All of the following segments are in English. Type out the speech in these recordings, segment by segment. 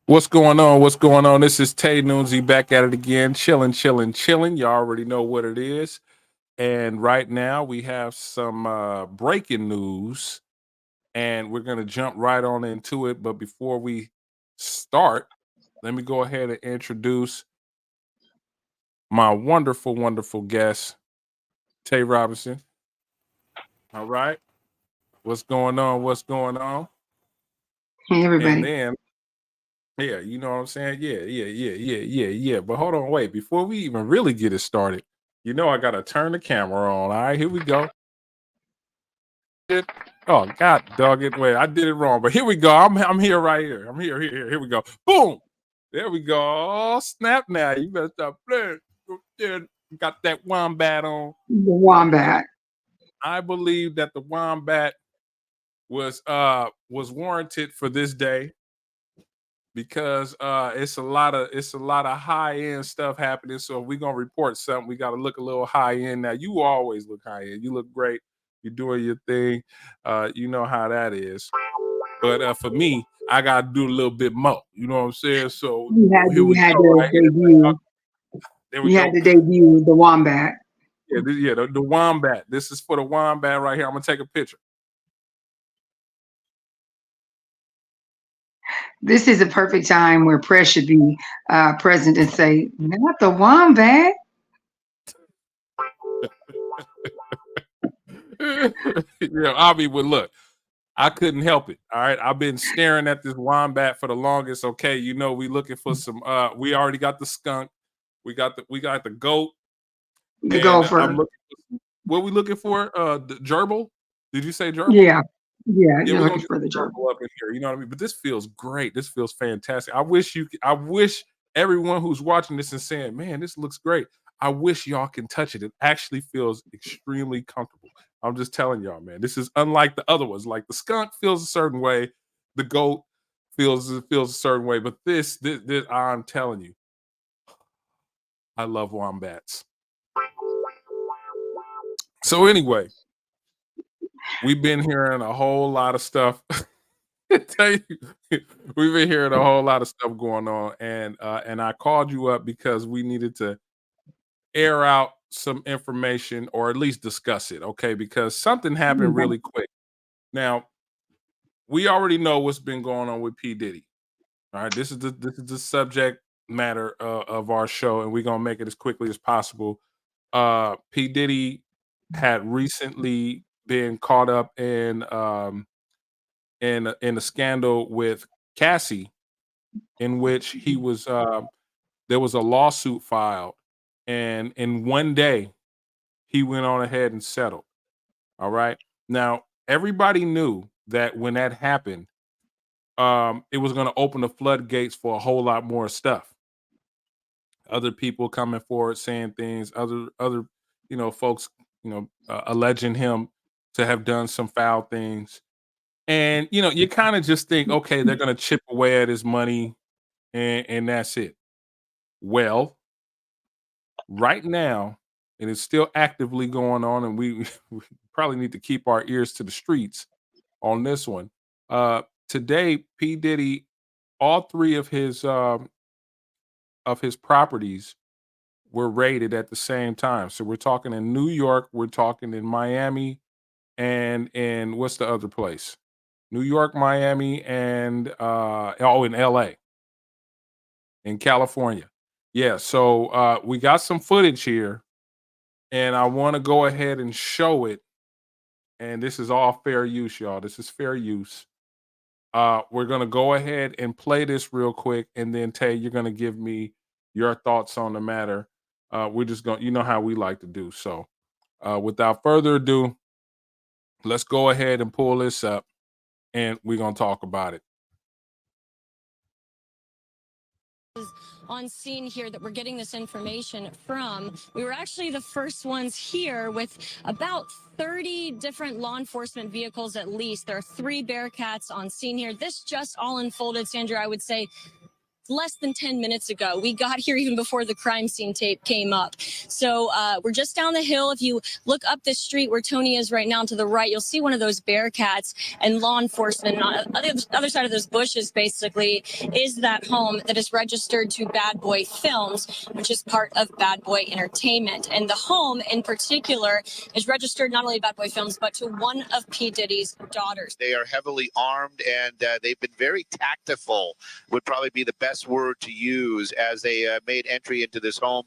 What's going on? What's going on? This is Tenoonzie back at it again, chilling, chilling, chilling. You already know what it is. And right now we have some breaking news, and we're gonna jump right on into it. But before we start, let me go ahead and introduce my wonderful, wonderful guest, Tay Robinson. All right, what's going on? What's going on? Hey, And everybody. then yeah, you know what I'm saying? Yeah. But hold on, wait. Before we even really get it started, I gotta turn the camera on. All right, here we go. Oh God, dog it. Wait, I did it wrong. But here we go. I'm here right here. I'm here. Here we go. Boom. There we go. Oh, snap now. You better stop playing. Yeah, got that wombat on. The wombat. I believe that the wombat was warranted for this day because it's a lot of high end stuff happening. So if we're gonna report something, we gotta look a little high end. Now you always look high end. You look great. You're doing your thing. You know how that is. But for me, I gotta do a little bit more. You know what I'm saying? So You had here you we had go. to Right here. debut. There we You had go. to debut the wombat. The wombat. This is for the wombat right here. I'm gonna take a picture. This is a perfect time where press should be present and say, "Not the wombat." I mean, well, look. I couldn't help it. All right. I've been staring at this wombat for the longest. Okay, we looking for some we already got the skunk. We got the goat. The And I'm gopher. looking for what we looking for? The gerbil? Did you say gerbil? Yeah, yeah. Yeah, You're we're gonna looking get for the the gerbil. gerbil up in here. You know what I mean? But this feels great. This feels fantastic. I wish everyone who's watching this and saying, man, this looks great. I wish y'all can touch it. It actually feels extremely comfortable. I'm just telling y'all, man. This is unlike the other ones. Like the skunk feels a certain way, the goat feels a certain way. But this I'm telling you, I love wombats. So anyway, we've been hearing a whole lot of stuff. Tell you, we've been hearing a whole lot of stuff going on, and I called you up because we needed to air out some information or at least discuss it, okay? Because something happened Okay. really quick. Now, we already know what's been going on with P. Diddy. All right, this is the subject matter of our show, and we're gonna make it as quickly as possible. P. Diddy had recently been caught up in a scandal with Cassie, in which there was a lawsuit filed, and in one day he went on ahead and settled. All right. Now everybody knew that when that happened, it was going to open the floodgates for a whole lot more stuff. Other people coming forward saying things, other folks alleging him to have done some foul things. And you kind of just think, okay, they're going to chip away at his money, and that's it. Well, right now, and it's still actively going on, and we probably need to keep our ears to the streets on this one. Today, P. Diddy, all three of his properties were raided at the same time. So we're talking in New York, we're talking in Miami, and in what's the other place? New York, Miami, and in LA, in California. Yeah, so we got some footage here, and I want to go ahead and show it. And this is all fair use, y'all. This is fair use. We're gonna go ahead and play this real quick, and then Tay, you're gonna give me your thoughts on the matter. We're just gonna, you know how we like to do. So, without further ado, let's go ahead and pull this up, and we're gonna talk about it. On scene here that we're getting this information from. We were actually the first ones here with about 30 different law enforcement vehicles at least. There are 3 Bearcats on scene here. This just all unfolded, Sandra, I would say less than 10 minutes ago. We got here even before the crime scene tape came up. So we're just down the hill. If you look up the street where Tony is right now to the right, you'll see one of those Bearcats, and law enforcement on the other side of those bushes basically is that home that is registered to Bad Boy Films, which is part of Bad Boy Entertainment. And the home in particular is registered not only to Bad Boy Films, but to one of P. Diddy's daughters. They are heavily armed, and they've been very tactful, would probably be the best word to use, as they made entry into this home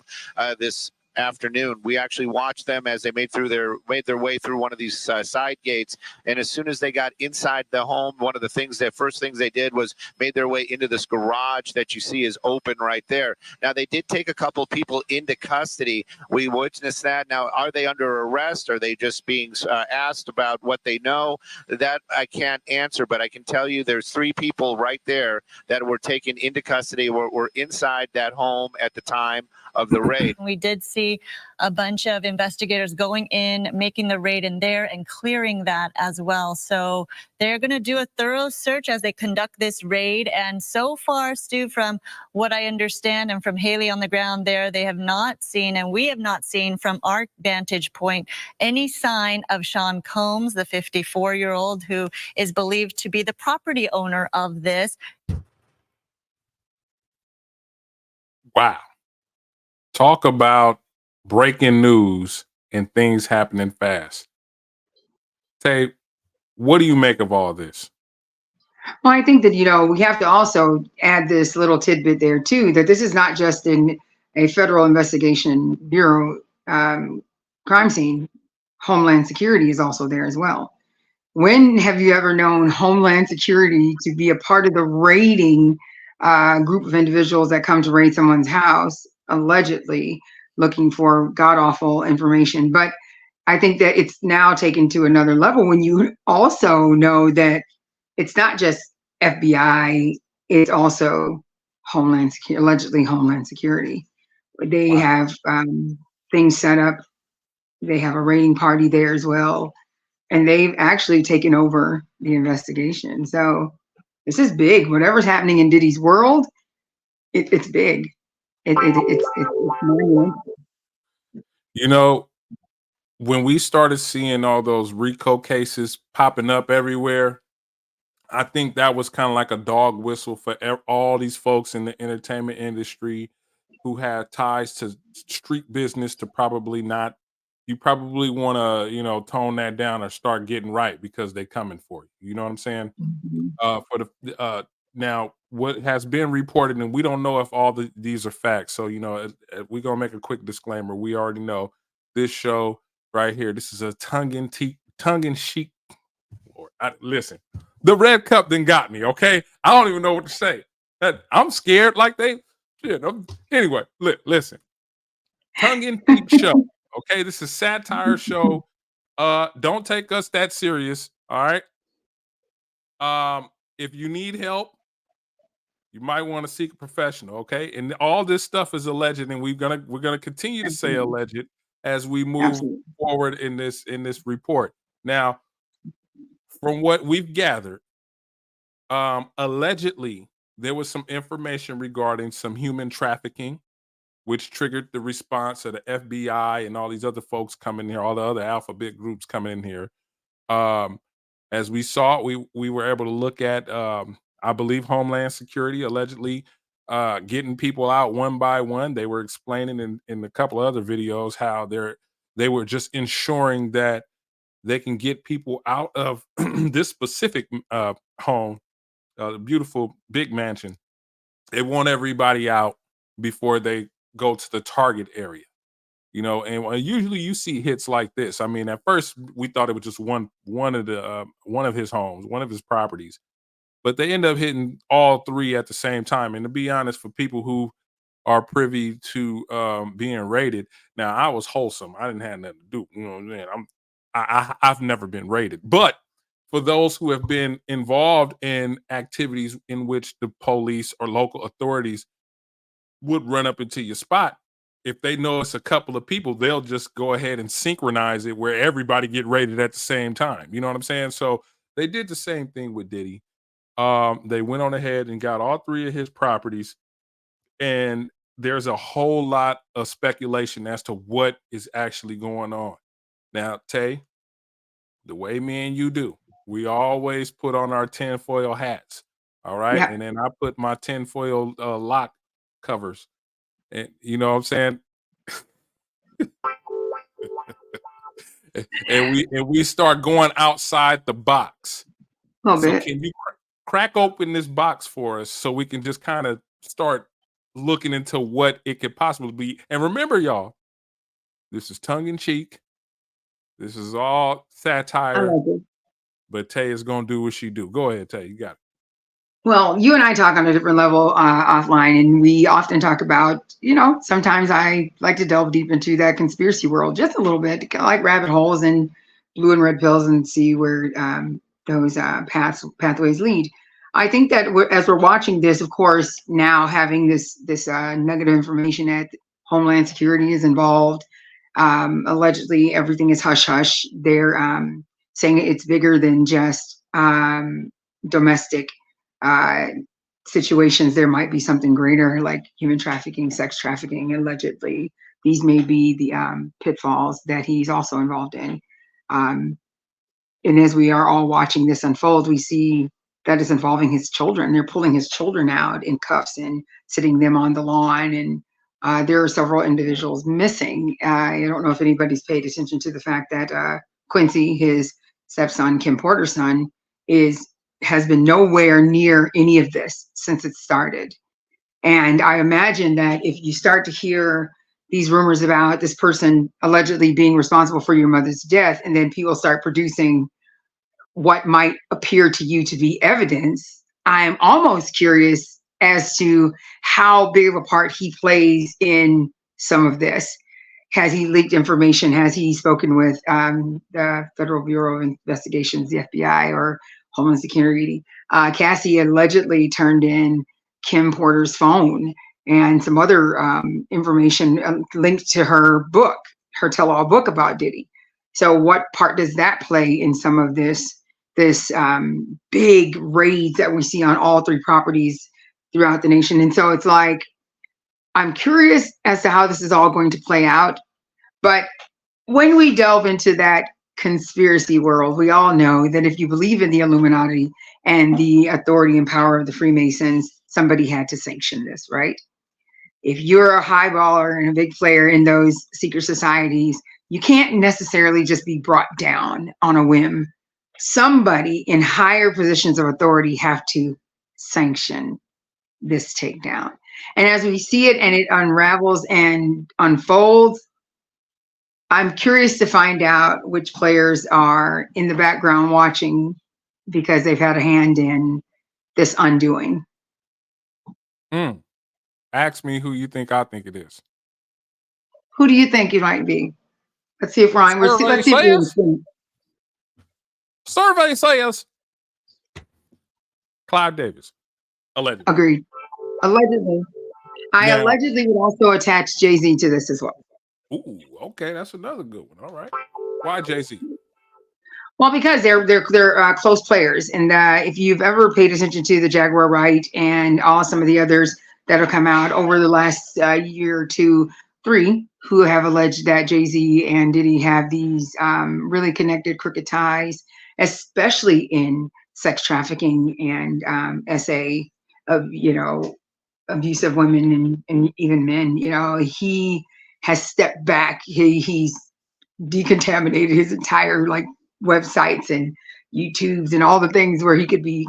this afternoon. We actually watched them as they made their way through one of these side gates, and as soon as they got inside the home, one of the first things they did was made their way into this garage that you see is open right there. Now, they did take a couple people into custody. We witnessed that. Now, are they under arrest? Are they just being asked about what they know? That I can't answer, but I can tell you there's 3 people right there that were taken into custody, were inside that home at the time of the raid. We did see a bunch of investigators going in, making the raid in there and clearing that as well. So they're going to do a thorough search as they conduct this raid. And so far, Stu, from what I understand and from Haley on the ground there, they have not seen, and we have not seen from our vantage point, any sign of Sean Combs, the 54-year-old who is believed to be the property owner of this. Wow. Talk about breaking news and things happening fast. Tay, what do you make of all this? Well, I think that, we have to also add this little tidbit there too, that this is not just in a Federal Investigation Bureau crime scene. Homeland Security is also there as well. When have you ever known Homeland Security to be a part of the raiding group of individuals that come to raid someone's house, allegedly looking for god-awful information? But I think that it's now taken to another level when you also know that it's not just FBI, it's also Homeland Security, allegedly Homeland Security. They have things set up. They have a raiding party there as well. And they've actually taken over the investigation. So this is big. Whatever's happening in Diddy's world, it's big. It's monumental. When we started seeing all those RICO cases popping up everywhere, I think that was kind of like a dog whistle for all these folks in the entertainment industry who had ties to street business to probably not. You probably want to, tone that down or start getting right because they're coming for you. You know what I'm saying? Mhm. Now, what has been reported, and we don't know if all these are facts. So, we're gonna make a quick disclaimer. We already know this show right here. This is a tongue-in-cheek. Listen, the red cup then got me. Okay, I don't even know what to say. I'm scared. Like anyway. Listen, tongue-in-cheek show. Okay, this is a satire show. Don't take us that serious. All right. If you need help, you might want to seek a professional. Okay, and all this stuff is alleged, and we're gonna continue to say Absolutely. alleged as we move Absolutely. forward in this report. Now, from what we've gathered, allegedly there was some information regarding some human trafficking, which triggered the response of the FBI and all these other folks coming here, all the other alphabet groups coming in here. As we saw, we were able to look at, I believe, Homeland Security allegedly getting people out one by one. They were explaining in a couple of other videos how they were just ensuring that they can get people out of this specific home, the beautiful big mansion. They want everybody out before they go to the target area, and usually you see hits like this. I mean, at first we thought it was just one of his homes, one of his properties, but they end up hitting all 3 at the same time. And to be honest, for people who are privy to being raided, now I was wholesome. I didn't have nothing to do. You know what I'm saying? I've never been raided, but for those who have been involved in activities in which the police or local authorities would run up into your spot, if they know it's a couple of people, they'll just go ahead and synchronize it where everybody get raided at the same time. You know what I'm saying? So they did the same thing with Diddy. They went on ahead and got all 3 of his properties. And there's a whole lot of speculation as to what is actually going on. Now, Tay, the way me and you do, we always put on our tinfoil hats. All right. Yeah. And then I put my tinfoil lock covers. And you know what I'm saying? and we start going outside the box. A little So bit. can you crack open this box for us so we can just kind of start looking into what it could possibly be? And remember, y'all, this is tongue in cheek. This is all I satire, like it. but Tay is gonna do what she do. Go ahead, Tay. You got it. Well, you and I talk on a different level offline, and we often talk about, sometimes I like to delve deep into that conspiracy world just a little bit, kind of like rabbit holes and blue and red pills, and see where those pathways lead. I think that as we're watching this, of course, now having this negative information that Homeland Security is involved, allegedly everything is hush hush. They're saying it's bigger than just domestic uh, situations. There might be something greater, like human trafficking, sex trafficking. Allegedly, these may be the pitfalls that he's also involved in. Um, and as we are all watching this unfold, we see that is involving his children. They're pulling his children out in cuffs and sitting them on the lawn. And there are several individuals missing. I don't know if anybody's paid attention to the fact that Quincy, his stepson, Kim Porter's son, has been nowhere near any of this since it started. And I imagine that if you start to hear these rumors about this person allegedly being responsible for your mother's death, and then people start producing what might appear to you to be evidence, I'm almost curious as to how big of a part he plays in some of this. Has he leaked information? Has he spoken with the Federal Bureau of Investigations, the FBI, or Homeland Security? Cassie allegedly turned in Kim Porter's phone and some other information linked to her book, her tell-all book about Diddy. So what part does that play in some of this big raids that we see on all three properties throughout the nation? And so it's like, I'm curious as to how this is all going to play out. But when we delve into that conspiracy world, we all know that if you believe in the Illuminati and the authority and power of the Freemasons, somebody had to sanction this, right? If you're a high baller and a big player in those secret societies, you can't necessarily just be brought down on a whim. Somebody in higher positions of authority have to sanction this takedown. And as we see it and it unravels and unfolds, I'm curious to find out which players are in the background watching because they've had a hand in this undoing. Ask me who you think I think it is. Who do you think it might be? Let's see if Ryan. Let's see if we're in sync. Survey says Clive Davis. Allegedly. Agreed. Allegedly. I Now- allegedly would also attach Jay-Z to this as well. Ooh, okay, that's another good one. All right. Why Jay-Z? Well, because they're close players, and if you've ever paid attention to the Jaguar Wright and some of the others that have come out over the last year, 2, 3, who have alleged that Jay-Z and Diddy have these really connected crooked ties, especially in sex trafficking and SA of abuse of women and even men. He has stepped back. He's decontaminated his entire websites and YouTubes and all the things where he could be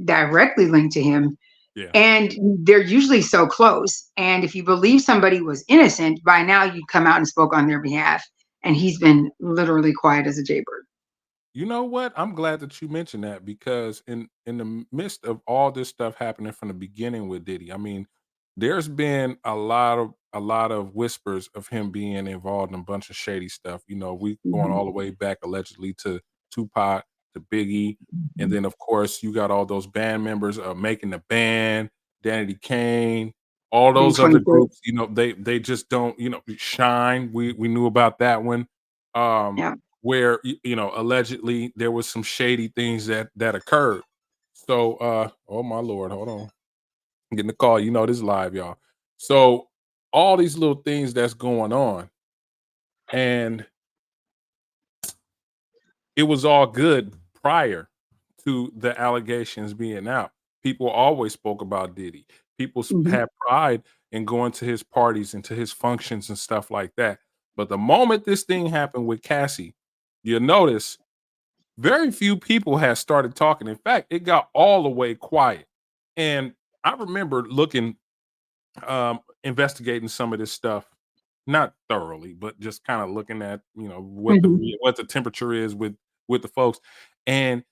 directly linked to him. Yeah. And they're usually so close. And if you believe somebody was innocent, by now you'd come out and spoke on their behalf. And he's been literally quiet as a jaybird. You know what? I'm glad that you mentioned that because in the midst of all this stuff happening from the beginning with Diddy, I mean, there's been a lot of whispers of him being involved in a bunch of shady stuff. We going all the way back allegedly to Tupac, to Biggie, and then of course you got all those band members making the band, Danity Kane, all those other groups. They just don't shine. We knew about that one. Yeah. Where allegedly there was some shady things that occurred. So oh my Lord, hold on. Getting the call, you know, this is live, y'all. So all these little things that's going on, and it was all good prior to the allegations being out. People always spoke about Diddy. People Mhm. had pride in going to his parties and to his functions and stuff like that. But the moment this thing happened with Cassie, you'll notice very few people had started talking. In fact, it got all the way quiet. And I remember looking, investigating some of this stuff, not thoroughly, but just kind of looking at, you know, Mhm. what the temperature is with the folks. And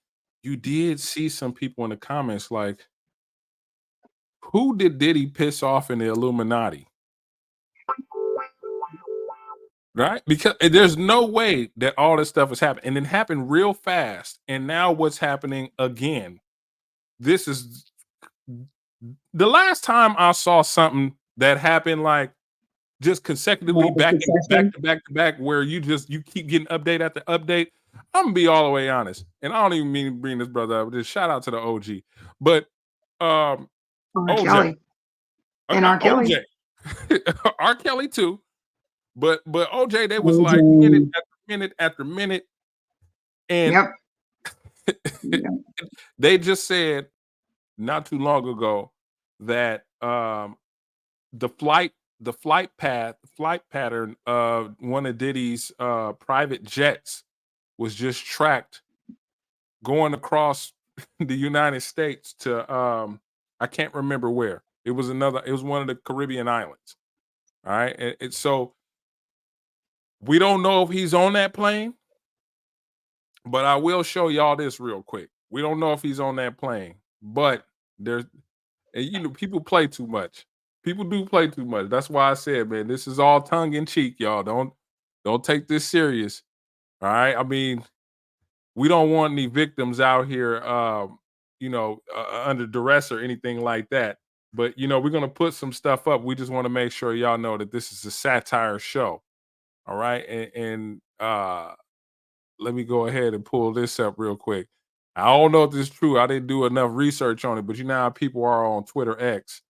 you did see some people in the comments like, who did Diddy piss off in the Illuminati? Right? Because there's no way that all this stuff has happened. And it happened real fast. And now what's happening again? This is the last time I saw something that happened like just consecutively Rapid succession. to back, where you keep getting update after update. I'm gonna be all the way honest, and I don't even mean to bring this brother up. Just shout out to the OG, but R. OJ, Kelly and R. Kelly. OJ, R. Kelly too, but OJ, they was like minute OJ. after minute after minute, and Yep. Yep. they just said not too long ago that the flight pattern of one of Diddy's private jets was just tracked going across the United States to I can't remember where. It was one of the Caribbean islands. All right. So we don't know if he's on that plane, but I will show y'all this real quick. We don't know if he's on that plane, but there's, and you know, people play too much. People do play too much. That's why I said, man, this is all tongue in cheek, y'all. Don't take this serious. All right. I mean, we don't want any victims out here, you know, under duress or anything like that. But you know, we're gonna put some stuff up. We just want to make sure y'all know that this is a satire show. All right, and let me go ahead and pull this up real quick. I don't know if this is true. I didn't do enough research on it, but you know how people are on Twitter X.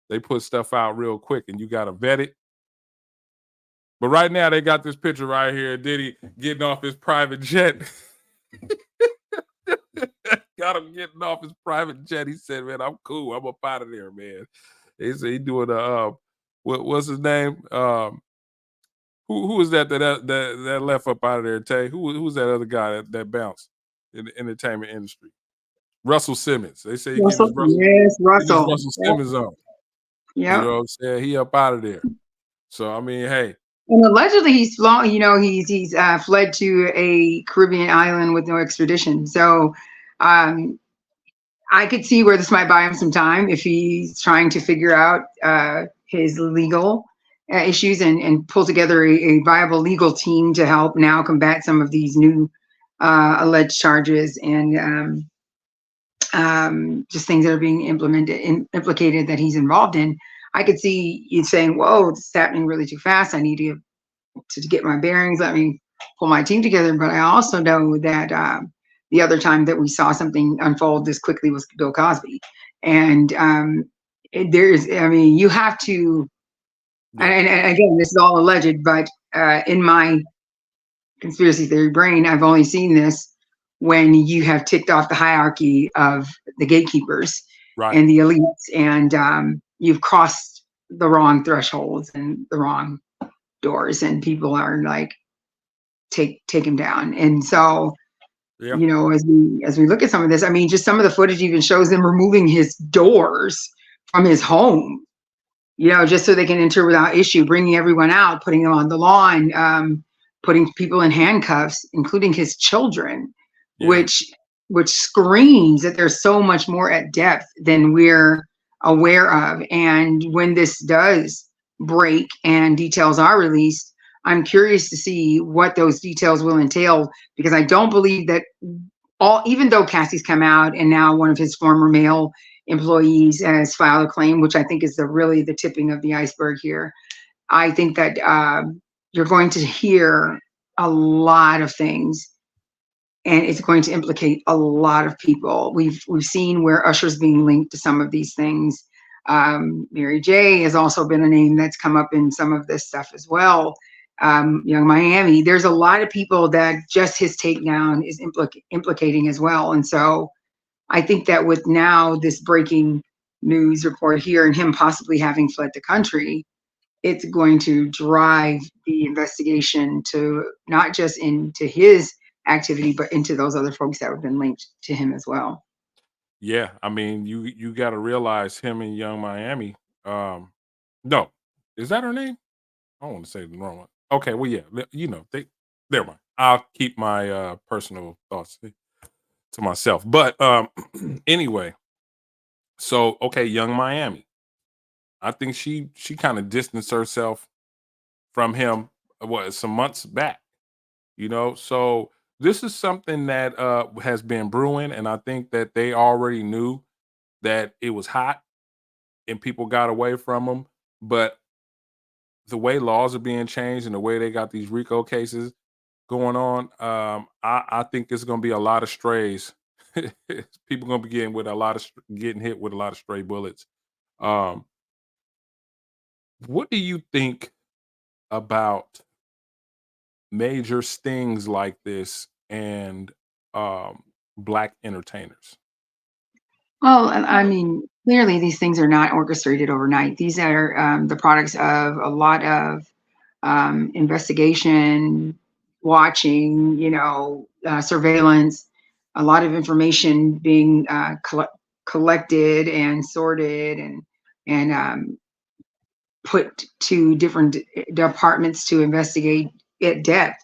They put stuff out real quick, and you gotta vet it. But right now, they got this picture right here. Diddy getting off his private jet. Got him getting off his private jet. He said, "Man, I'm cool. I'm up out of there, man." He said he doing a what's his name? Who was that left up out of there? Tay, who's that other guy that bounced in the entertainment industry? Russell Simmons. They say he getting Russell. Yes, his Russell. Russell Yep. Simmons on. You Yep. know what I'm saying? He up out of there. So I mean, hey, And allegedly, he's flown. You know, he's fled to a Caribbean island with no extradition. So, um, I could see where this might buy him some time if he's trying to figure out his legal issues and pull together a viable legal team to help now combat some of these new alleged charges and just things that are being implicated that he's involved in. I could see you saying, "Whoa, this is happening really too fast. I need to get my bearings. Let me pull my team together." But I also know that the other time that we saw something unfold this quickly was Bill Cosby, and I mean, you have to. yeah, And again, this is all alleged, but in my conspiracy theory brain, I've only seen this when you have ticked off the hierarchy of the gatekeepers right, and the elites, and you've crossed the wrong thresholds and the wrong doors, and people are like, take him down. And so, yeah, you know, as we look at some of this, I mean, just some of the footage even shows them removing his doors from his home, you know, just so they can enter without issue, bringing everyone out, putting them on the lawn, putting people in handcuffs, including his children, yeah, which screams that there's so much more at depth than we're aware of. And when this does break and details are released, I'm curious to see what those details will entail, because I don't believe that even though Cassie's come out and now one of his former male employees has filed a claim, which I think is really the tipping of the iceberg here. I think that you're going to hear a lot of things, and it's going to implicate a lot of people. We've seen where Usher's being linked to some of these things. Mary J has also been a name that's come up in some of this stuff as well. Young Miami, there's a lot of people that just his takedown is implicating as well. And so I think that with now this breaking news report here and him possibly having fled the country, it's going to drive the investigation to not just into his activity, but into those other folks that have been linked to him as well. Yeah, I mean, you got to realize him and Young Miami. No, is that her name? I don't want to say the wrong one. Okay, well, yeah, you know, never mind. I'll keep my personal thoughts to myself. But anyway, so okay, Young Miami. I think she kind of distanced herself from him some months back, you know. So this is something that has been brewing, and I think that they already knew that it was hot and people got away from them. But the way laws are being changed and the way they got these RICO cases going on, I think there's going to be a lot of strays. People going to be getting hit with a lot of stray bullets. Um, what do you think about major stings like this and black entertainers? Well, I mean, clearly these things are not orchestrated overnight. These are the products of a lot of investigation, watching, surveillance, a lot of information being collected and sorted and put to different departments to investigate at depth.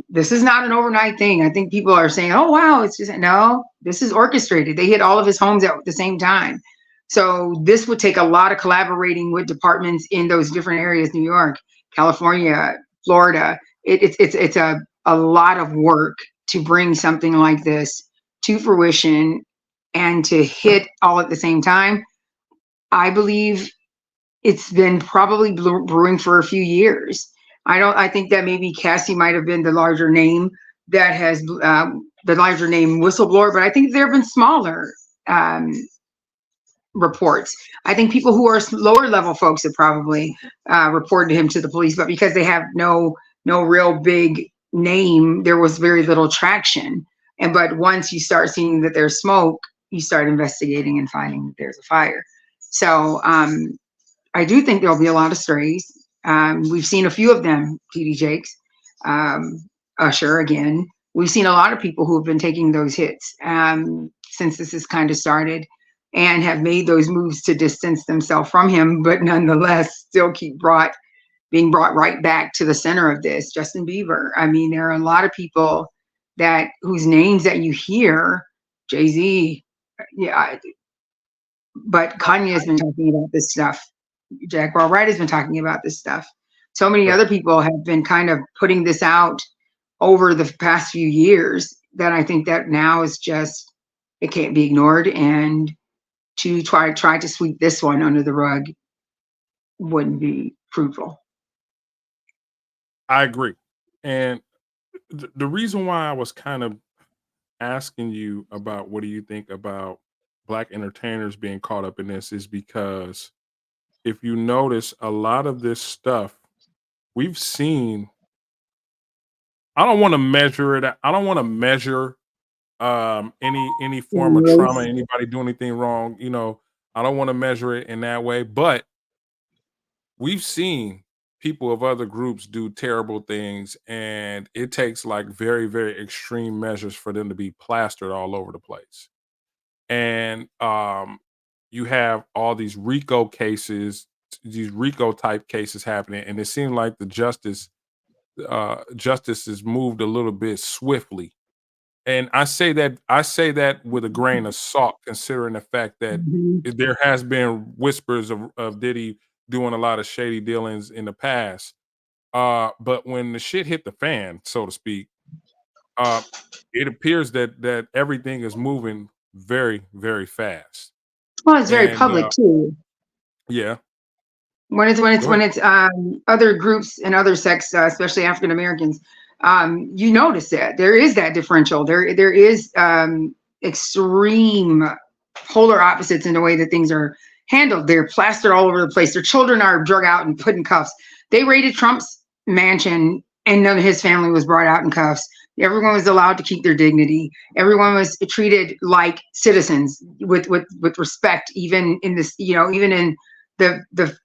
This is not an overnight thing. I think people are saying, "Oh, wow, it's just," no. This is orchestrated. They hit all of his homes at the same time. So this would take a lot of collaborating with departments in those different areas: New York, California, Florida. It's a lot of work to bring something like this to fruition and to hit all at the same time. I believe it's been probably brewing for a few years. I think that maybe Cassie might have been the larger name that has the larger name whistleblower, but I think there have been smaller reports. I think people who are lower level folks have probably reported him to the police, but because they have no real big name, there was very little traction. But once you start seeing that there's smoke, you start investigating and finding that there's a fire. So I do think there'll be a lot of strays. We've seen a few of them, PD Jakes, Usher again. We've seen a lot of people who have been taking those hits since this has kind of started and have made those moves to distance themselves from him, but nonetheless still keep being brought right back to the center of this. Justin Bieber. I mean, there are a lot of people whose names that you hear, Jay-Z, yeah, but Kanye has been talking about this stuff. Jack Wright has been talking about this stuff. So many other people have been kind of putting this out over the past few years that I think that now is just, it can't be ignored. And to try to sweep this one under the rug wouldn't be fruitful. I agree. And the reason why I was kind of asking you about what do you think about black entertainers being caught up in this is because if you notice a lot of this stuff we've seen. I don't want to measure it. I don't want to measure any form of trauma, anybody do anything wrong, you know. I don't want to measure it in that way, but we've seen people of other groups do terrible things, and it takes like very, very extreme measures for them to be plastered all over the place. And you have all these RICO cases, these RICO type cases happening, and it seems like the justice has moved a little bit swiftly. And I say that with a grain of salt, considering the fact that there has been whispers of Diddy doing a lot of shady dealings in the past. But when the shit hit the fan, so to speak, it appears that everything is moving very, very fast. Well, it's very And public too. yeah, When it's go ahead. other groups and other sects, especially African Americans, you notice that there is that differential. There is extreme polar opposites in the way that things are handled. They're plastered all over the place. Their children are drug out and put in cuffs. They raided Trump's mansion, and none of his family was brought out in cuffs. Everyone was allowed to keep their dignity. Everyone was treated like citizens with respect, even in this, even in the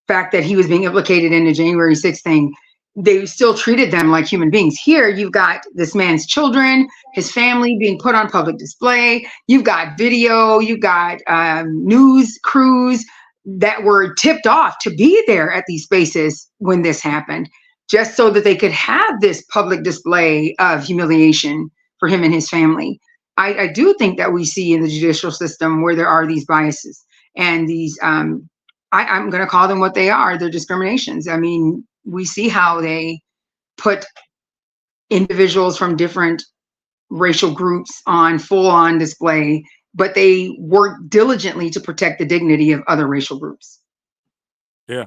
fact that he was being implicated in the January 6th thing. They still treated them like human beings. Here, you've got this man's children, his family being put on public display. You've got video, you've got news crews that were tipped off to be there at these spaces when this happened, just so that they could have this public display of humiliation for him and his family. I do think that we see in the judicial system where there are these biases and these, I'm going to call them what they are, they're discriminations. I mean, we see how they put individuals from different racial groups on full-on display, but they work diligently to protect the dignity of other racial groups. Yeah.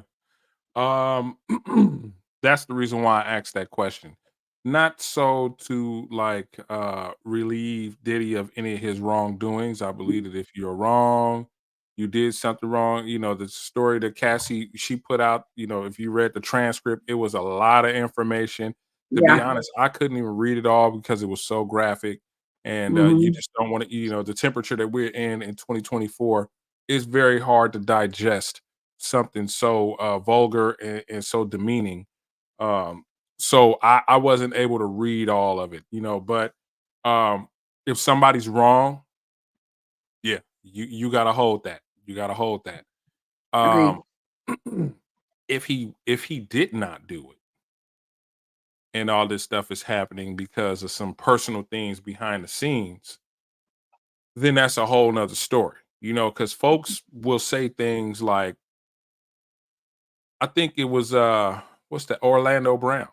That's the reason why I asked that question. Not so to like relieve Diddy of any of his wrongdoings. I believe that if you're wrong, you did something wrong. The story that Cassie she put out, if you read the transcript, it was a lot of information. To be honest, I couldn't even read it all because it was so graphic. And you just don't want to, the temperature that we're in 2024 is very hard to digest something so vulgar and so demeaning. So I wasn't able to read all of it, but if somebody's wrong, yeah, you gotta hold that. You gotta hold that. Agreed. If he did not do it and all this stuff is happening because of some personal things behind the scenes, then that's a whole nother story, because folks will say things like, I think it was what's that, Orlando Brown.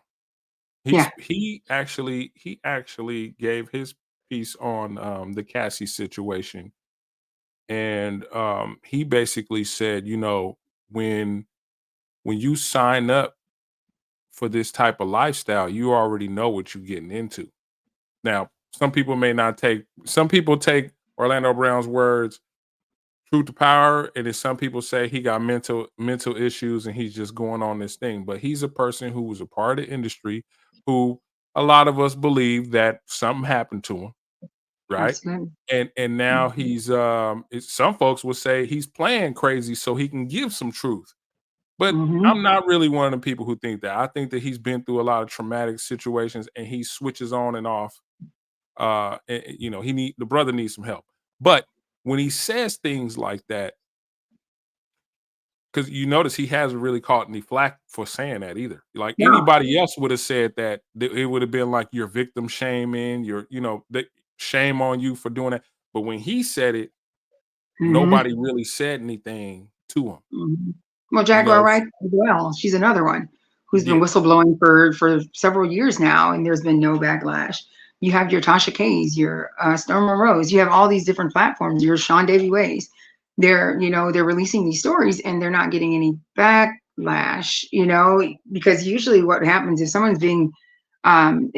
He actually gave his piece on the Cassie situation, and he basically said, when you sign up for this type of lifestyle, you already know what you're getting into. Now, some people take Orlando Brown's words truth to power, and then some people say he got mental issues and he's just going on this thing. But he's a person who was a part of the industry, who a lot of us believe that something happened to him, right? Absolutely. And now he's some folks would say he's playing crazy so he can give some truth. But I'm not really one of the people who think that. I think that he's been through a lot of traumatic situations and he switches on and off. The brother needs some help. But when he says things like that, because you notice he hasn't really caught any flack for saying that either. Like anybody else would have said that, it would have been like you're victim shaming, that shame on you for doing that. But when he said it, nobody really said anything to him. Well, Jaguar Wright as well. She's another one who's been whistleblowing for several years now, and there's been no backlash. You have your Tasha K's, your Storm Rose. You have all these different platforms. Your Sean Davy Ways. They're releasing these stories and they're not getting any backlash. Because usually what happens if someone's being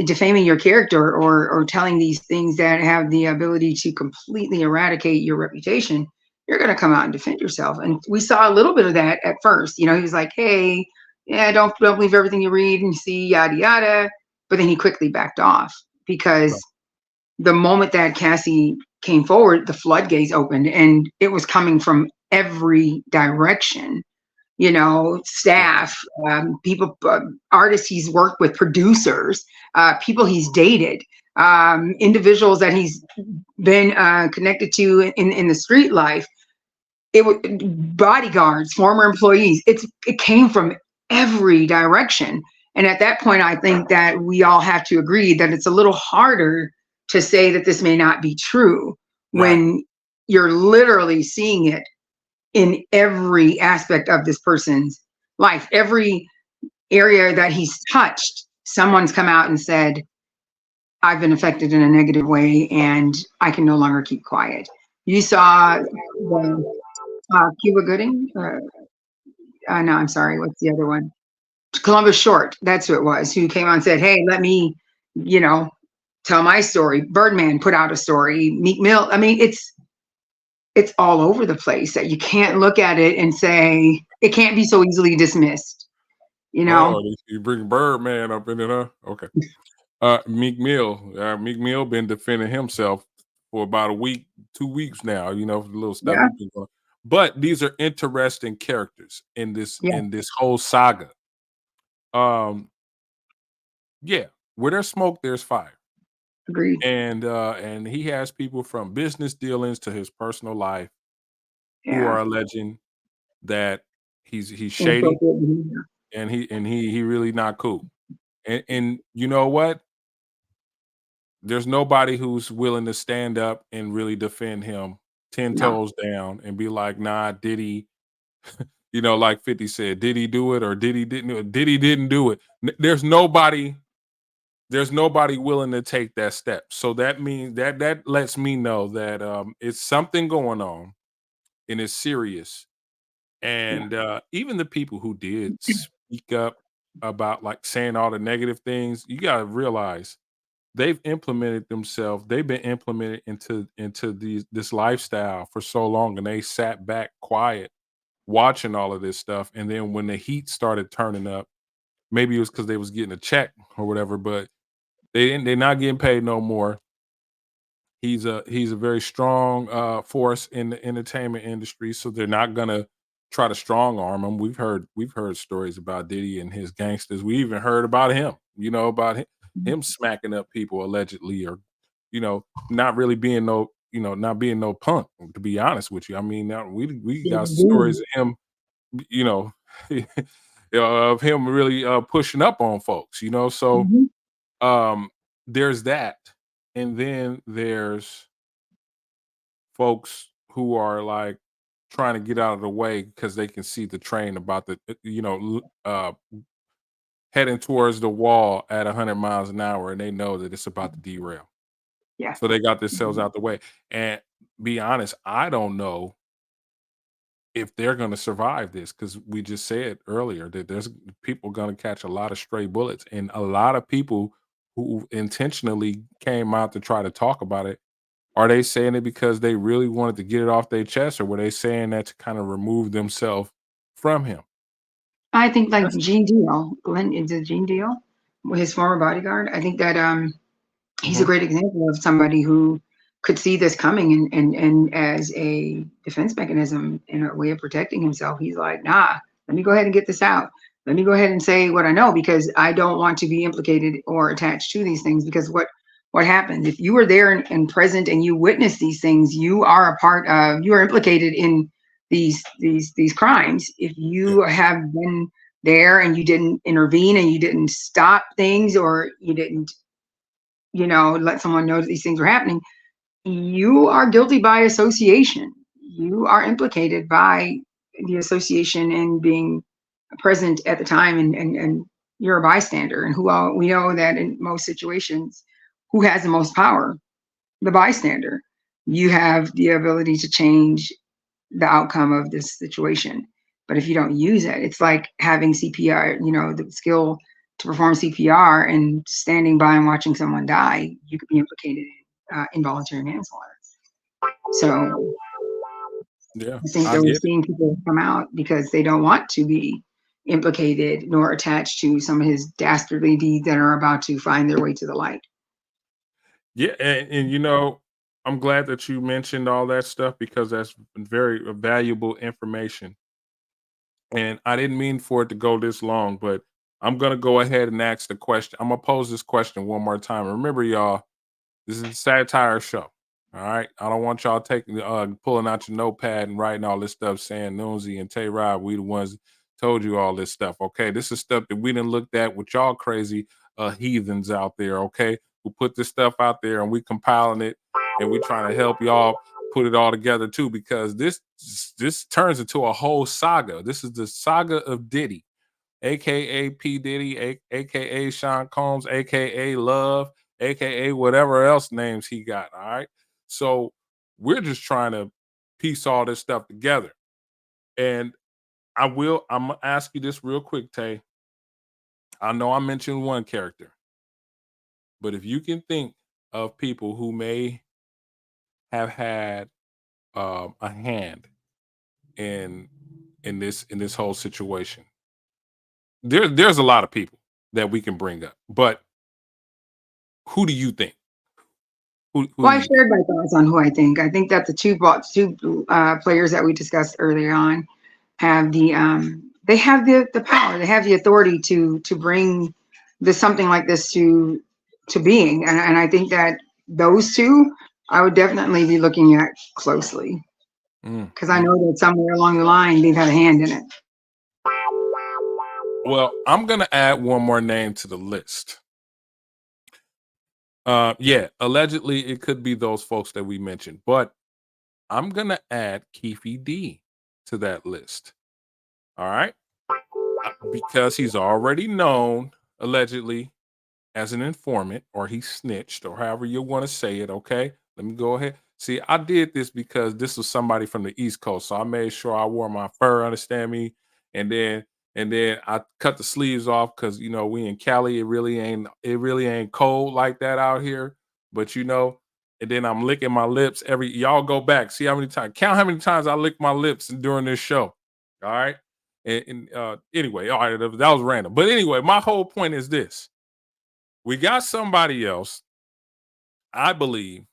defaming your character or telling these things that have the ability to completely eradicate your reputation, you're going to come out and defend yourself. And we saw a little bit of that at first. He was like, hey, yeah, don't believe everything you read and see, yada, yada. But then he quickly backed off because the moment that Cassie came forward, the floodgates opened and it was coming from every direction. Staff, people, artists he's worked with, producers, people he's dated, individuals that he's been connected to in the street life. It was bodyguards, former employees. It came from every direction. And at that point, I think that we all have to agree that it's a little harder to say that this may not be true when you're literally seeing it in every aspect of this person's life. Every area that he's touched, someone's come out and said, I've been affected in a negative way and I can no longer keep quiet. You saw Cuba Gooding? No, I'm sorry. What's the other one? Columbus Short. That's who it was, who came on and said, hey, let me, tell my story. Birdman put out a story. Meek Mill. I mean, it's all over the place that you can't look at it and say it can't be so easily dismissed. You know, Oh, you bring Birdman up in it, huh? Okay. Meek Mill been defending himself for about a week, 2 weeks now. You know, for the little stuff yeah, he's been going. But these are interesting characters yeah, in this whole saga. Um, yeah, where there's smoke, there's fire, agreed. and he has people from business dealings to his personal life who Yeah, are alleging that he's shady inappropriate behavior. and he really not cool. And you know what? There's nobody who's willing to stand up and really defend him 10 No, toes down and be like, "Nah, did he," you know, like 50 said, "Did he do it or did he didn't do it?" There's nobody willing to take that step. So that means that lets me know that it's something going on and it's serious. yeah, And even the people who did speak up about like saying all the negative things, you got to realize they've been implemented into this lifestyle for so long, and they sat back quiet watching all of this stuff. And then when the heat started turning up, maybe it was because they was getting a check or whatever, but they're not getting paid no more. He's a very strong force in the entertainment industry, so they're not gonna try to strong arm him. We've heard stories about Diddy and his gangsters. We even heard about him, you know, about him smacking up people allegedly, or you know, not really being no, you know, not being no punk. To be honest with you, I mean, now we got stories of him, you know, of him really pushing up on folks, you know. So mhm. um, there's that, and then there's folks who are like trying to get out of the way because they can see the train about the heading towards the wall at 100 miles an hour, and they know that it's about to derail. Yeah, So they got themselves mhm. out the way. And be honest, I don't know if they're going to survive this because we just said earlier that there's people going to catch a lot of stray bullets, and a lot of people who intentionally came out to try to talk about it. Are they saying it because they really wanted to get it off their chest, or were they saying that to kind of remove themselves from him? I think like That's Gene Deal, Glenn is it Gene Deal, his former bodyguard. I think that he's a mhm, great example of somebody who could see this coming and as a defense mechanism and a way of protecting himself, he's like, nah, let me go ahead and get this out. Let me go ahead and say what I know because I don't want to be implicated or attached to these things because what happened if you were there and present and you witnessed these things, you are a part of you are implicated in these crimes. If yeah, you have been there and you didn't intervene and you didn't stop things or you didn't let someone know that these things are happening, you are guilty by association. You are implicated by the association and being present at the time, and you're a bystander. And we know that in most situations, who has the most power? The bystander. You have the ability to change the outcome of this situation. But if you don't use it, it's like having CPR, the skill to perform CPR and standing by and watching someone die, you could be implicated in involuntary manslaughter. So yeah. I think I that we're get it. seeing people come out because they don't want to be implicated nor attached to some of his dastardly deeds that are about to find their way to the light. Yeah, and you know, I'm glad that you mentioned all that stuff because that's very valuable information. And I didn't mean for it to go this long, but I'm gonna go ahead and ask the question. I'm gonna pose this question one more time. Remember, y'all, this is a satire show. All right. I don't want y'all taking pulling out your notepad and writing all this stuff saying Noonzie and Tay Rod, we the ones that told you all this stuff. Okay. This is stuff that we didn't looked at with y'all crazy heathens out there, okay, who put this stuff out there and we compiling it and we trying to help y'all put it all together too, because this turns into a whole saga. This is the saga of Diddy, aka P. Diddy, aka Sean Combs, aka Love, aka whatever else names he got. All right. So we're just trying to piece all this stuff together. And I'm gonna ask you this real quick, Tay. I know I mentioned one character, but if you can think of people who may have had a hand in this whole situation. There's a lot of people that we can bring up, but who do you think? Who Well, do I you think? shared my thoughts on who I think. I think that the two players that we discussed earlier on have they have the power, they have the authority to bring this something like this to being, and I think that those two I would definitely be looking at closely because I know that somewhere along the line they've had a hand in it. Well, I'm gonna add one more name to the list. Yeah, allegedly it could be those folks that we mentioned, but I'm gonna add Keefe D to that list. All right, because he's already known allegedly as an informant, or he snitched, or however you want to say it. Okay, let me go ahead. See, I did this because this was somebody from the East Coast, so I made sure I wore my fur. Understand me? And then I cut the sleeves off because we in Cali. It really ain't cold like that out here. But and then I'm licking my lips y'all go back, see how many times, count how many times I lick my lips during this show. All right. Anyway, all right, that was random. But anyway, my whole point is this. We got somebody else. I believe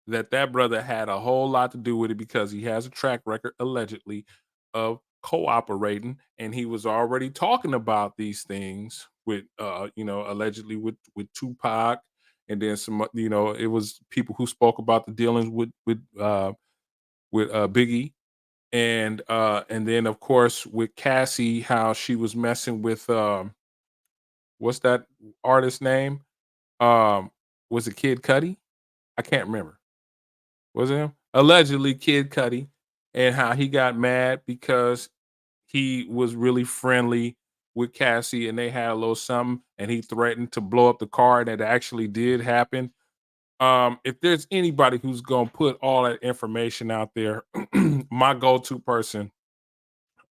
that brother had a whole lot to do with it because he has a track record, allegedly, of cooperating, and he was already talking about these things with, allegedly with Tupac, and then some, it was people who spoke about the dealings with Biggie, and then of course with Cassie, how she was messing with what's that artist name? Was it Kid Cudi? I can't remember. Was it him? Allegedly Kid Cudi, and how he got mad because he was really friendly with Cassie and they had a little something and he threatened to blow up the car, and it actually did happen. If there's anybody who's gonna put all that information out there, my go-to person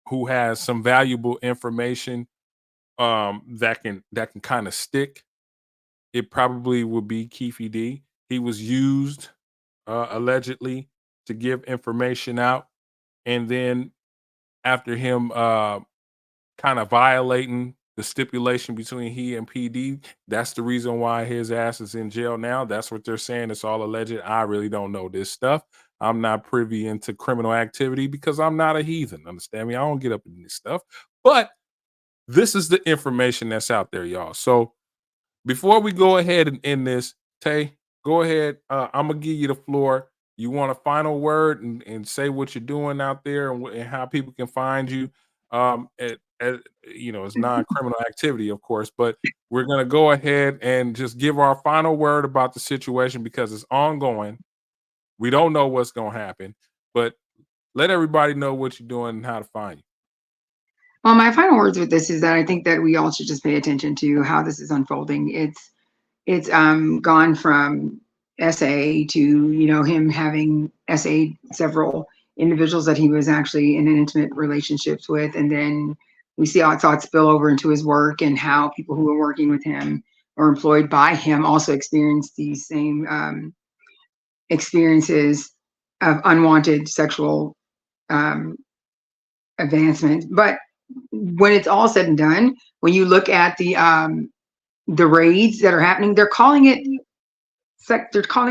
who has some valuable information that can kind of stick, it probably would be Keefe D. He was used allegedly to give information out, and then after him kind of violating the stipulation between he and PD, that's the reason why his ass is in jail now. That's what they're saying. It's all alleged. I really don't know this stuff. I'm not privy into criminal activity because I'm not a heathen. Understand me? I don't get up in this stuff. But this is the information that's out there, y'all. So before we go ahead and end this, Tay, go ahead. I'm gonna give you the floor. You want a final word and say what you're doing out there and how people can find you. It's non-criminal activity, of course, but we're gonna go ahead and just give our final word about the situation because it's ongoing. We don't know what's gonna happen, but let everybody know what you're doing and how to find you. Well, my final words with this is that I think that we all should just pay attention to how this is unfolding. It's gone from SA to him having SA several individuals that he was actually in an intimate relationships with, and then we saw it spill over into his work and how people who were working with him or employed by him also experienced these same experiences of unwanted sexual um, advancement. But when it's all said and done, when you look at the raids that are happening, they're calling it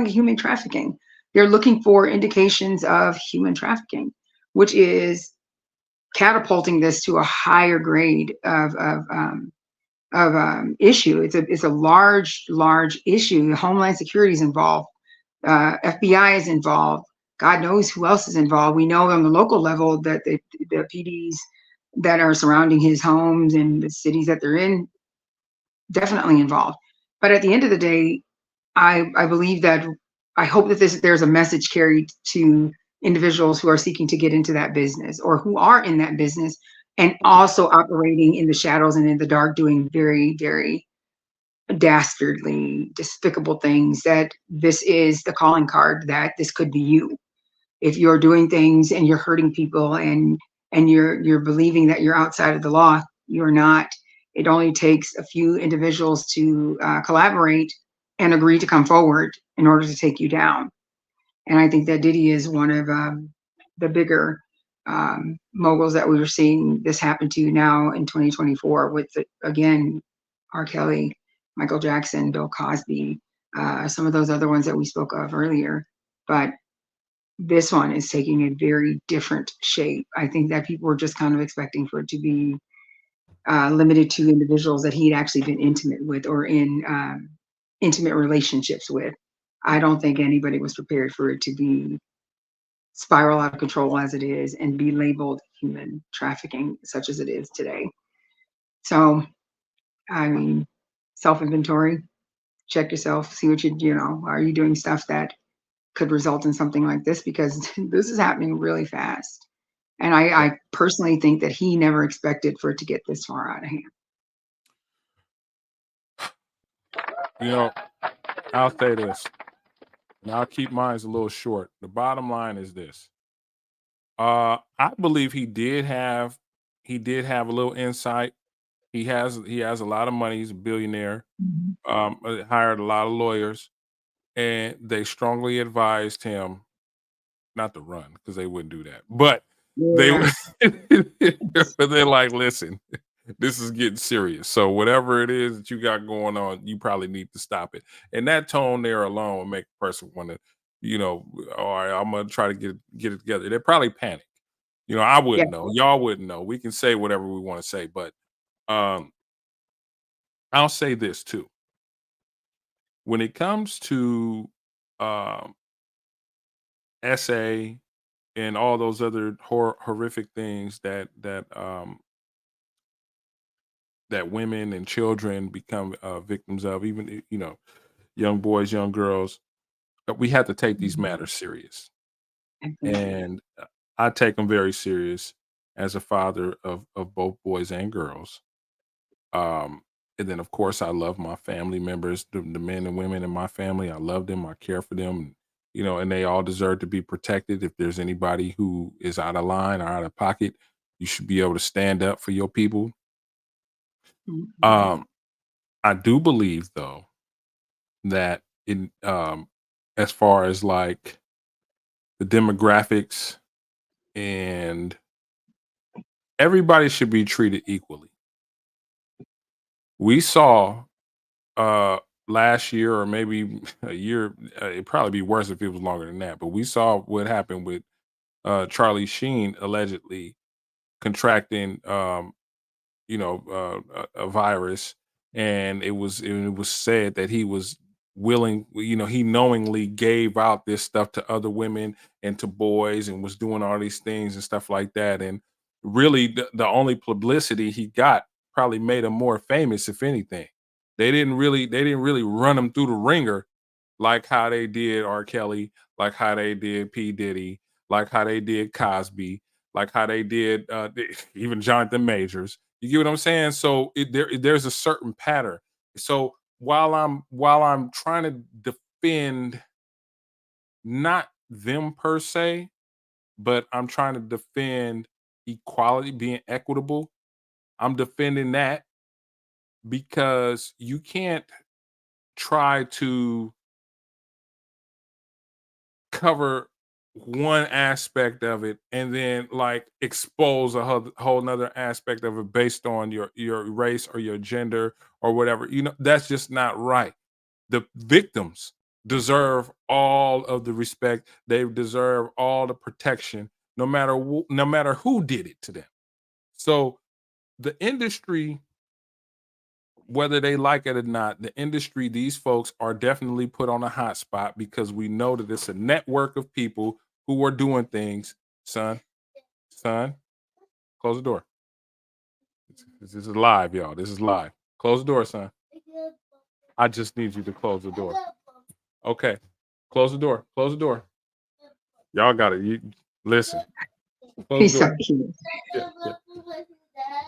human trafficking. They're looking for indications of human trafficking, which is catapulting this to a higher grade of issue. It's a large issue. Homeland Security is involved. FBI is involved. God knows who else is involved. We know on the local level that the PDs that are surrounding his homes and the cities that they're in definitely involved. But at the end of the day, I believe that I hope that there's a message carried to individuals who are seeking to get into that business or who are in that business and also operating in the shadows and in the dark, doing very, very dastardly, despicable things, that this is the calling card, that this could be you. If you're doing things and you're hurting people and you're believing that you're outside of the law, you're not. It only takes a few individuals to collaborate and agree to come forward in order to take you down. And I think that Diddy is one of the bigger moguls that we were seeing this happen to now in 2024 with, again, R. Kelly, Michael Jackson, Bill Cosby, some of those other ones that we spoke of earlier. But this one is taking a very different shape. I think that people were just kind of expecting for it to be limited to individuals that he'd actually been intimate with or in intimate relationships with. I don't think anybody was prepared for it to be spiral out of control as it is and be labeled human trafficking such as it is today. So, I mean, self-inventory, check yourself, see what you know, are you doing stuff that could result in something like this? Because this is happening really fast. And I personally think that he never expected for it to get this far out of hand. You know, I'll say this, and I'll keep mine a little short. The bottom line is this. I believe he did have a little insight. He has a lot of money. He's a billionaire. Mhm. Hired a lot of lawyers, and they strongly advised him not to run because they wouldn't do that. But they Yeah. but they're like, listen, this is getting serious. So whatever it is that you got going on, you probably need to stop it. And that tone there alone will make a person want to, all right, I'm gonna try to get it together. They probably panic. I Yeah. wouldn't know. Y'all wouldn't know. We can say whatever we want to say, but um, I'll say this too. When it comes to um, SA and all those other horrific things that women and children become victims of, even young boys, young girls, we have to take these Mhm. matters serious, Absolutely. and I take them very serious as a father of both boys and girls. Um, and then, of course, I love my family members, the men and women in my family. I love them. I care for them. And they all deserve to be protected. If there's anybody who is out of line or out of pocket, you should be able to stand up for your people. Mhm. Um, I do believe, though, that as far as like the demographics and everybody should be treated equally. We saw uh last year or maybe a year, it'd probably be worse if it was longer than that, but we saw what happened with Charlie Sheen allegedly contracting a virus, and it was said that he was willing, he knowingly gave out this stuff to other women and to boys and was doing all these things and stuff like that, and really the only publicity he got probably made him more famous, if anything. They didn't really run him through the ringer like how they did R. Kelly, like how they did P. Diddy, like how they did Cosby, like how they did even Jonathan Majors. You get what I'm saying? So there's a certain pattern. So while I'm trying to defend not them per se, but I'm trying to defend equality, being equitable. I'm defending that because you can't try to cover one aspect of it and then like expose a whole nother aspect of it based on your race or your gender or whatever. That's just not right. The victims deserve all of the respect. They deserve all the protection, no matter who did it to them. So the industry, whether they like it or not, the industry, these folks are definitely put on a hot spot because we know that it's a network of people who are doing things. Son, close the door. This is live, y'all. This is live. Close the door, son. I just need you to close the door. Okay. Close the door. Close the door. Y'all got it. You listen. Close He's the so door. cute. Yeah, yeah.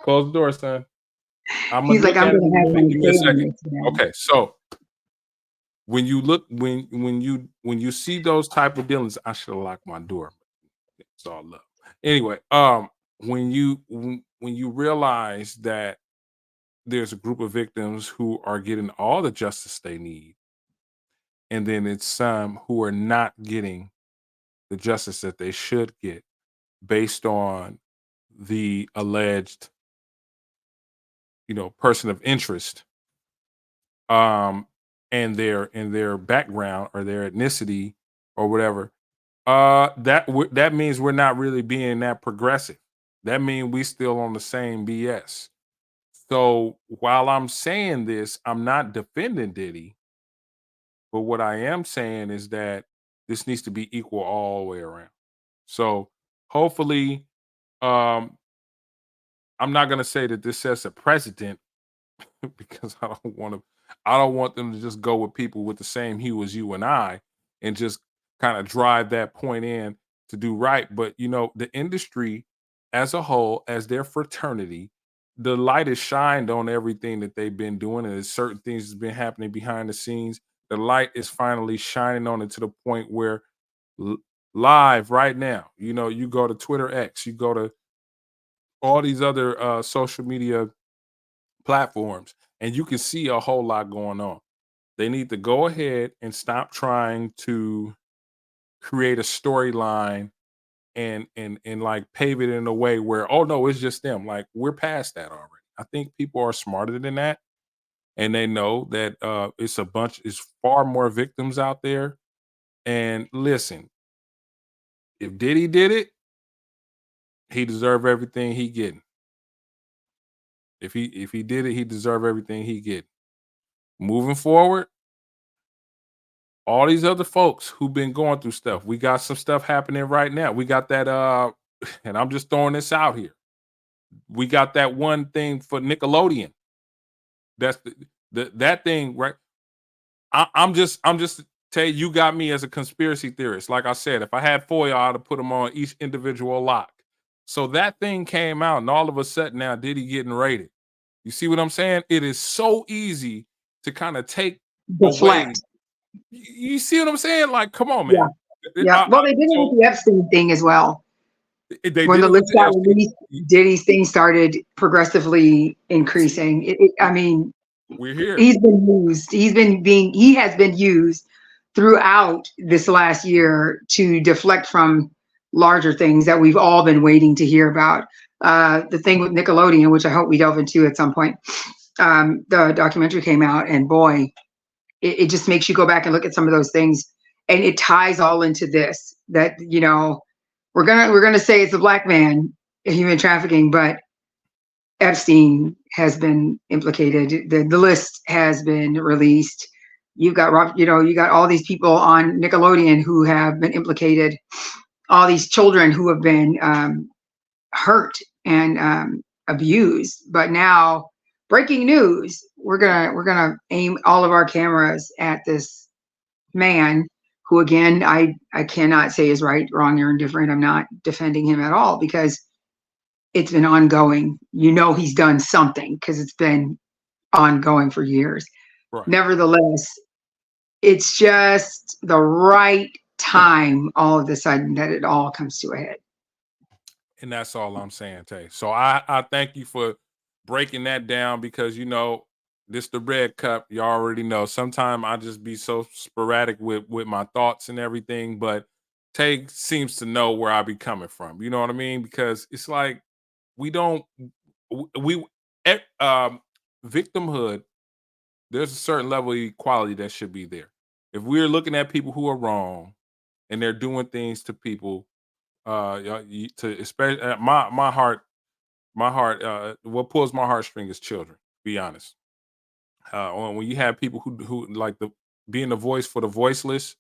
Close the door, son. I'm gonna He's like, look I'm at it gonna in a have minute. my Give me a second. savings today. Okay, so when you look when you see those type of dealings, I should have locked my door. It's all love. Anyway, when you realize that there's a group of victims who are getting all the justice they need, and then it's some who are not getting the justice that they should get. based on the alleged, person of interest, um, and their background or their ethnicity or whatever. That means we're not really being that progressive. That means we still on the same BS. So while I'm saying this, I'm not defending Diddy, but what I am saying is that this needs to be equal all the way around. So hopefully, um, I'm not gonna say that this sets a precedent because I don't want them to just go with people with the same hue as you and I and just kind of drive that point in to do right. But the industry as a whole, as their fraternity, the light is shined on everything that they've been doing, and there's certain things that's been happening behind the scenes. The light is finally shining on it to the point where l- live right now, you go to Twitter X, you go to all these other social media platforms, and you can see a whole lot going on. They need to go ahead and stop trying to create a storyline and like pave it in a way where, oh no, it's just them. Like, we're past that already. I think people are smarter than that, and they know that it's far more victims out there. And listen, if Diddy did it, he deserved everything he getting. If he did it, he deserved everything he get. Moving forward, all these other folks who've been going through stuff. We got some stuff happening right now. We got that and I'm just throwing this out here. We got that one thing for Nickelodeon. That's that thing, right? I'm just tell you, you got me as a conspiracy theorist. Like I said, if I had four, I'd have put them on each individual lock. So that thing came out, and all of a sudden now Diddy getting rated. You see what I'm saying? It is so easy to kind of take away. Deflect. You see what I'm saying? Like, come on, Yeah. man. Yeah. Well, they did it So with the Epstein thing as well. they When did the it with list the got Epstein. released, Diddy's thing started progressively increasing. I mean, We're here. he's been used. He has been used throughout this last year to deflect from larger things that we've all been waiting to hear about. The thing with Nickelodeon, which I hope we delve into at some point. The documentary came out, and boy, it just makes you go back and look at some of those things, and it ties all into this. That we're gonna say it's a black man, human trafficking, but Epstein has been implicated. The list has been released. You've got you got all these people on Nickelodeon who have been implicated. All these children who have been hurt and abused. But now, breaking news: we're gonna aim all of our cameras at this man who, again, I cannot say is right, wrong, or indifferent. I'm not defending him at all because it's been ongoing. He's done something because it's been ongoing for years. Right. Nevertheless, it's just the right time all of a sudden that it all comes to a head. And that's all I'm saying, Tay. So I thank you for breaking that down because this the red cup. You already know. Sometimes I just be so sporadic with my thoughts and everything, but Tay seems to know where I be coming from. You know what I mean? Because it's like we don't we victimhood. There's a certain level of equality that should be there. If we're looking at people who are wrong and they're doing things to people, to especially my heart, what pulls my heartstring is children. To be honest, when you have people who like being the voice for the voiceless,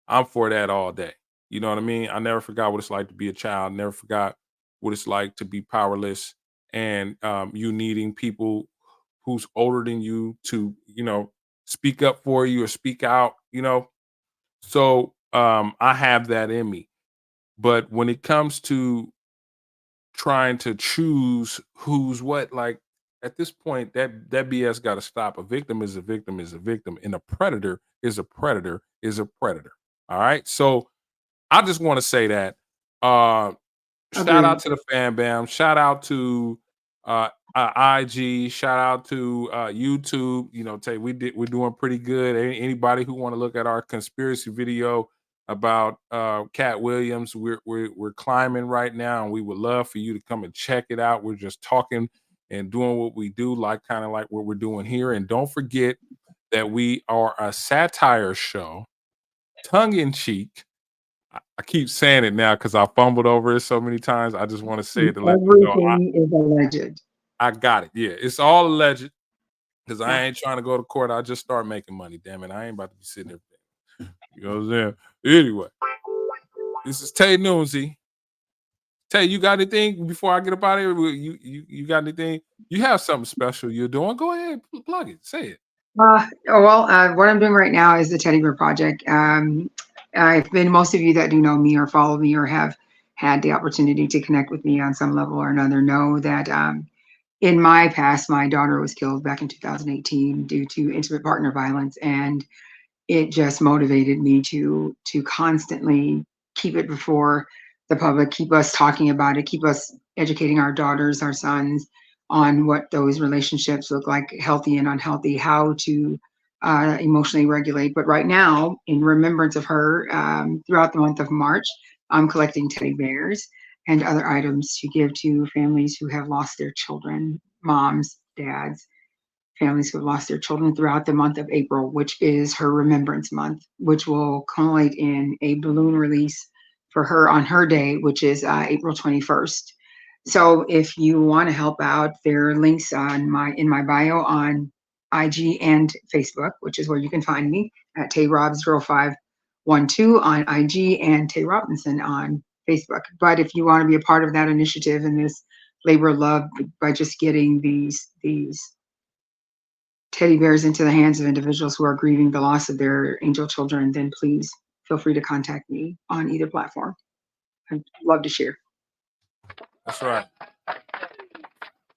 I'm for that all day. You know what I mean? I never forgot what it's like to be a child. Never forgot what it's like to be powerless, and you needing people who's older than you to speak up for you or speak out. So I have that in me. But when it comes to trying to choose who's what, like at this point, that BS got to stop. A victim is a victim is a victim, and a predator is a predator is a predator. All right. So I just want to say that. Shout out Agreed. to the FamBam. Shout out to IG. Shout out to YouTube. Tay, we're doing pretty good. Anybody who want to look at our conspiracy video, about Cat Williams. We're climbing right now, and we would love for you to come and check it out. We're just talking and doing what we do, like kind of like what we're doing here. And don't forget that we are a satire show, tongue in cheek. I keep saying it now because I fumbled over it so many times. I just want to say it to let you know Everything is alleged. I got it. Yeah, it's all alleged because I Yeah. ain't trying to go to court. I just start making money. Damn it, I ain't about to be sitting there. You know what I'm saying? Anyway, this is Tenoonzie. Tay, you got anything before I get up out of here? You got anything? You have something special you're doing? Go ahead, plug it. Say it. What I'm doing right now is the Teddy Bear Project. Most of you that do know me or follow me or have had the opportunity to connect with me on some level or another know that in my past, my daughter was killed back in 2018 due to intimate partner violence, and it just motivated me to constantly keep it before the public, keep us talking about it, keep us educating our daughters, our sons on what those relationships look like, healthy and unhealthy, how to emotionally regulate. But right now, in remembrance of her, throughout the month of March, I'm collecting teddy bears and other items to give to families who have lost their children, moms, dads, families who have lost their children throughout the month of April, which is her Remembrance Month, which will culminate in a balloon release for her on her day, which is April 21st. So if you want to help out, there are links in my bio on IG and Facebook, which is where you can find me at TayRob0512 on IG and Tay Robinson on Facebook. But if you want to be a part of that initiative and this labor of love by just getting these teddy bears into the hands of individuals who are grieving the loss of their angel children, then please feel free to contact me on either platform. I'd love to share. That's right.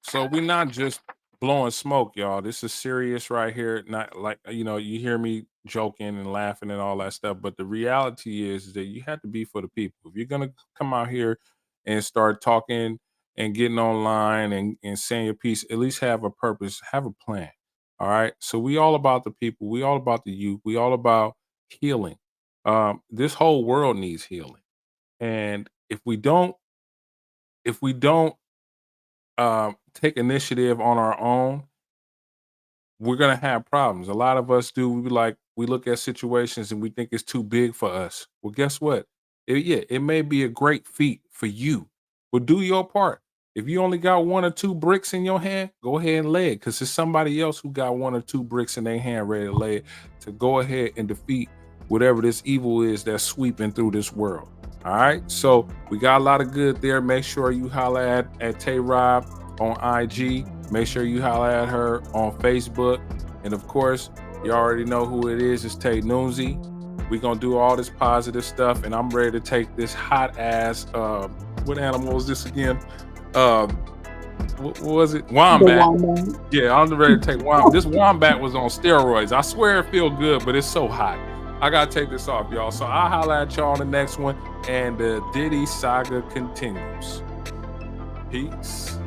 So we're not just blowing smoke, y'all. This is serious right here. Not like, you hear me joking and laughing and all that stuff, but the reality is that you have to be for the people. If you're gonna come out here and start talking and getting online and saying your piece, at least have a purpose, have a plan. All right. So we all about the people, we all about the youth, we all about healing. This whole world needs healing. And if we don't take initiative on our own, we're gonna have problems. A lot of us do. We look at situations and we think it's too big for us. Well, guess what? It may be a great feat for you, but do your part. If you only got one or two bricks in your hand, go ahead and lay it, because there's somebody else who got one or two bricks in their hand ready to lay it to go ahead and defeat whatever this evil is that's sweeping through this world. All right, so we got a lot of good there. Make sure you holler at Tay Rob on IG. Make sure you holler at her on Facebook. And of course, you already know who it is. It's Tenoonzie. We're going to do all this positive stuff. And I'm ready to take this hot ass, what animal was this again? What was it? Wombat. Yeah, I'm ready to take wombat. This wombat was on steroids. I swear it feel good, but it's so hot. I got to take this off, y'all. So I'll holler at y'all on the next one. And the Diddy saga continues. Peace.